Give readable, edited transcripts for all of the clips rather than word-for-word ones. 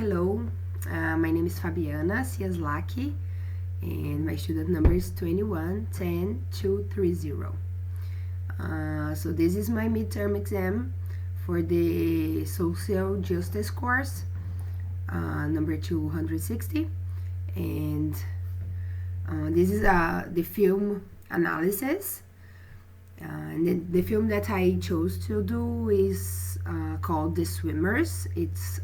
Hello, my name is Fabiana Cieslak, and my student number is 2110230. So this is my midterm exam for the Social Justice course, number 260, and this is the film Analyses. And the film that I chose to do is called The Swimmers. It's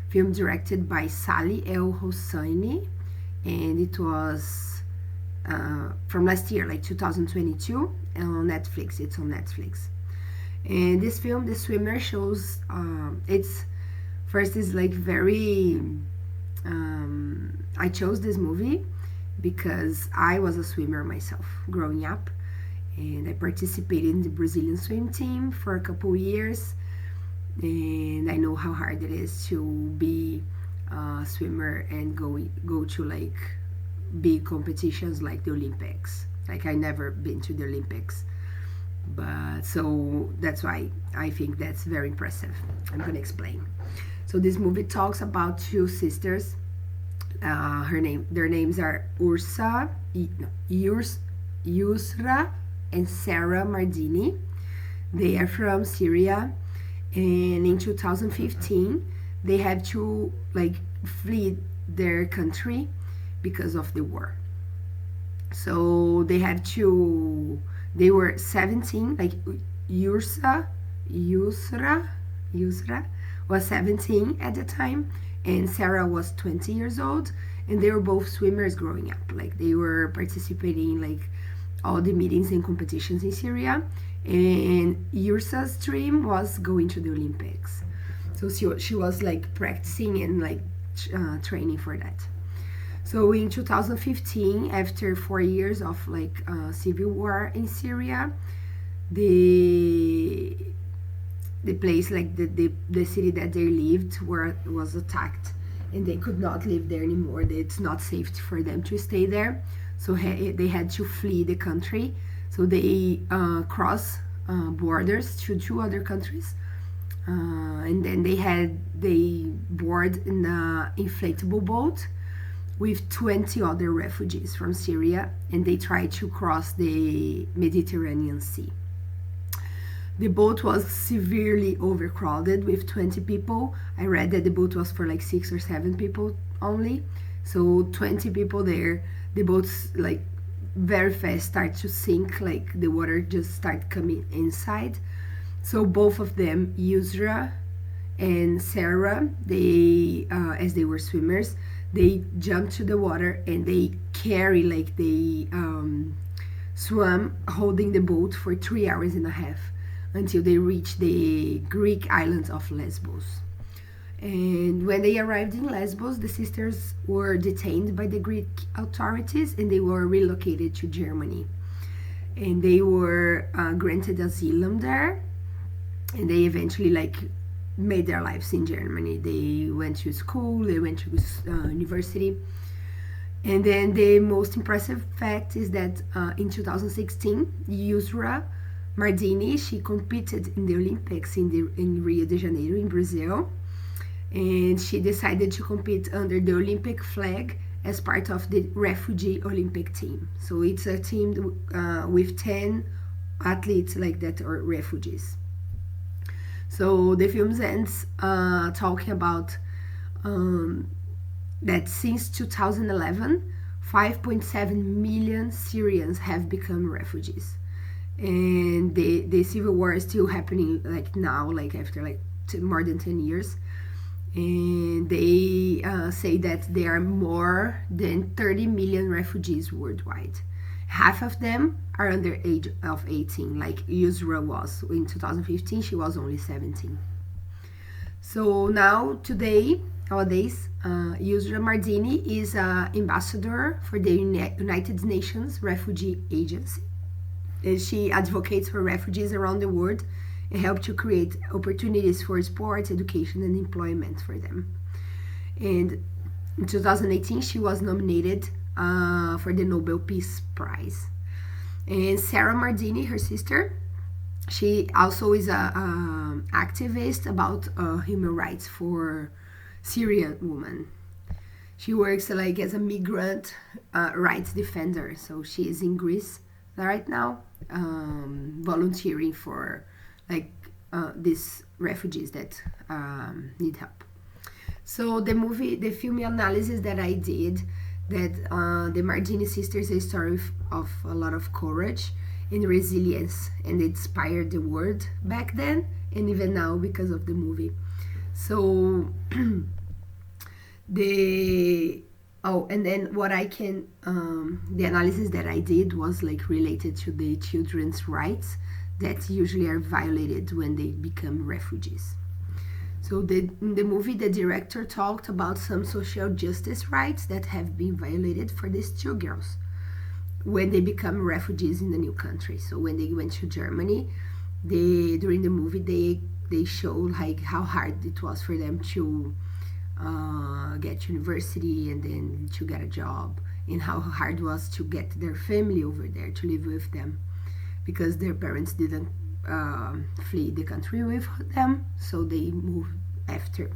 film directed by Salih El Hosseini, and it was from last year, like 2022, and on Netflix. It's on Netflix. And this film, The Swimmer, shows it's first is like very. I chose this movie because I was a swimmer myself growing up, and I participated in the Brazilian swim team for a couple years, and I know how hard it is to be a swimmer and go to like big competitions like the Olympics. Like I never been to the Olympics, but so that's why I think that's very impressive. I'm gonna explain. So this movie talks about two sisters. Their names are Yusra and Sarah Mardini. They are from Syria, and in 2015 they had to like flee their country because of the war. So they were 17, like Yusra was 17 at the time, and Sarah was 20 years old, and they were both swimmers growing up. Like they were participating in like all the meetings and competitions in Syria, and Yursa's dream was going to the Olympics. So she was like practicing and like training for that. So in 2015, after 4 years of like civil war in Syria, the place, like the city that they lived was attacked, and they could not live there anymore. It's not safe for them to stay there, so they had to flee the country. So they crossed borders to two other countries, and then they board in an inflatable boat with 20 other refugees from Syria, and they tried to cross the Mediterranean Sea. The boat was severely overcrowded with 20 people. I read that the boat was for like 6 or 7 people only. So 20 people there, the boats like very fast start to sink, like the water just start coming inside. So both of them, Yusra and Sarah, they as they were swimmers, they jumped to the water and they swam holding the boat for 3 hours and a half until they reached the Greek islands of Lesbos. And when they arrived in Lesbos, the sisters were detained by the Greek authorities and they were relocated to Germany. And they were granted asylum there, and they eventually like made their lives in Germany. They went to school, they went to university. And then the most impressive fact is that in 2016, Yusra Mardini, she competed in the Olympics in Rio de Janeiro in Brazil, and she decided to compete under the Olympic flag as part of the refugee Olympic team. So it's a team with 10 athletes like that or refugees. So the film ends talking about that since 2011, 5.7 million Syrians have become refugees. And the civil war is still happening like now, like after like more than 10 years. And they say that there are more than 30 million refugees worldwide. Half of them are under age of 18, like Yusra was. In 2015, she was only 17. So nowadays, Yusra Mardini is an ambassador for the United Nations Refugee Agency. She advocates for refugees around the world and helps to create opportunities for sports, education, and employment for them. And in 2018, she was nominated for the Nobel Peace Prize. And Sarah Mardini, her sister, she also is a activist about human rights for Syrian woman. She works like as a migrant rights defender. So she is in Greece right now, volunteering for like these refugees that need help. So the film analysis that I did, that the Mardini sisters, a story of a lot of courage and resilience, and it inspired the world back then and even now because of the movie. So and then what I can the analysis that I did was like related to the children's rights that usually are violated when they become refugees. So in the movie, the director talked about some social justice rights that have been violated for these two girls when they become refugees in the new country. So when they went to Germany, during the movie they showed like how hard it was for them to get to university and then to get a job, and how hard it was to get their family over there to live with them, because their parents didn't flee the country with them, so they moved after.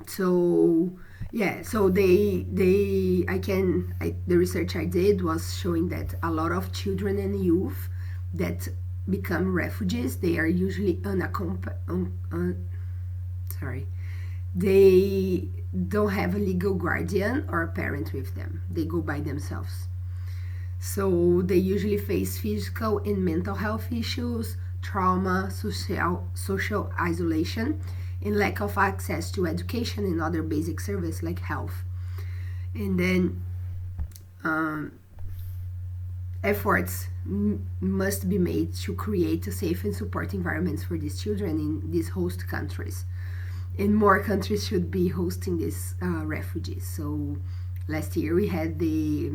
So yeah, so the research I did was showing that a lot of children and youth that become refugees, they are usually they don't have a legal guardian or a parent with them. They go by themselves. So they usually face physical and mental health issues, trauma, social isolation, and lack of access to education and other basic services like health. And then efforts must be made to create a safe and support environments for these children in these host countries. And more countries should be hosting these refugees. So last year we had the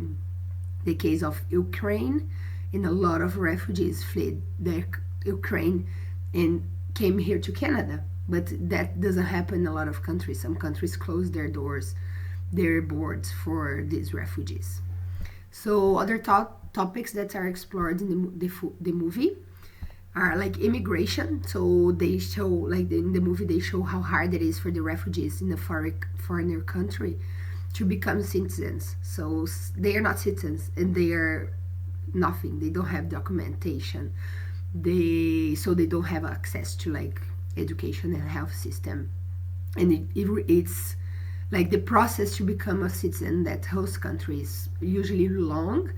case of Ukraine, and a lot of refugees fled Ukraine and came here to Canada. But that doesn't happen in a lot of countries. Some countries close their doors, their boards for these refugees. So other topics that are explored in the movie are like immigration. So they show, like in the movie, they show how hard it is for the refugees in a foreigner country to become citizens. So they are not citizens and they are nothing. They don't have documentation. They don't have access to like education and health system. And it's like the process to become a citizen that host country is usually long,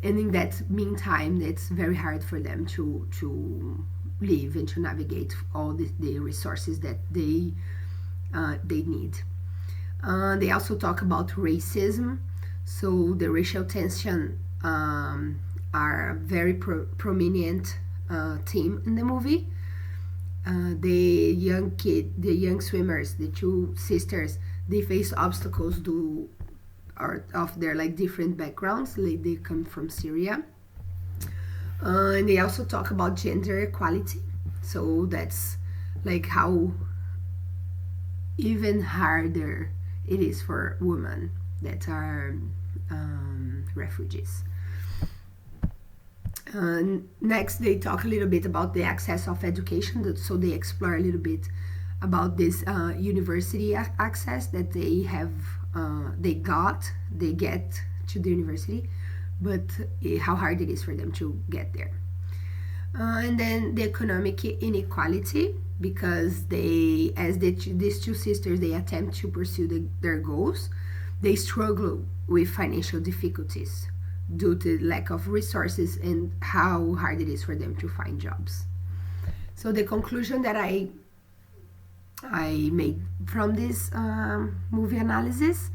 and in that meantime it's very hard for them to live and to navigate all the resources that they need. They also talk about racism. So the racial tension are a very prominent theme in the movie. The young swimmers, the two sisters, they face obstacles of their like different backgrounds. Like they come from Syria. And they also talk about gender equality. So that's like how even harder it is for women that are refugees. Next, they talk a little bit about the access of education. So they explore a little bit about this university access that they have, they get to the university, but how hard it is for them to get there. And then the economic inequality, because these two sisters, they attempt to pursue their goals, they struggle with financial difficulties due to lack of resources and how hard it is for them to find jobs. So the conclusion that I made from this movie analysis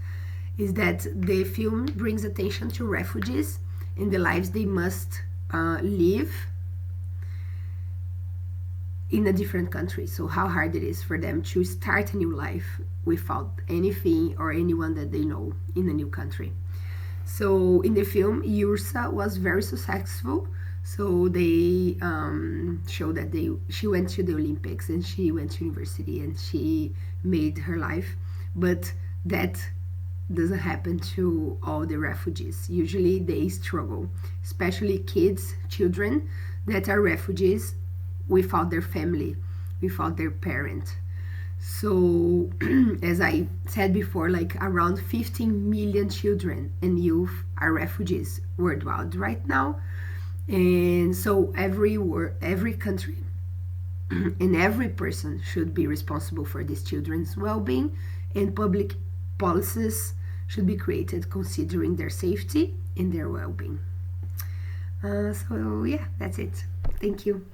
is that the film brings attention to refugees and the lives they must live in a different country. So how hard it is for them to start a new life without anything or anyone that they know in a new country. So in the film, Yursa was very successful. So they show that she went to the Olympics and she went to university and she made her life. But that doesn't happen to all the refugees. Usually they struggle, especially children that are refugees without their family, without their parent. So, as I said before, like around 15 million children and youth are refugees worldwide right now. And so every country and every person should be responsible for these children's well-being, and public policies should be created considering their safety and their well-being. So yeah, that's it. Thank you.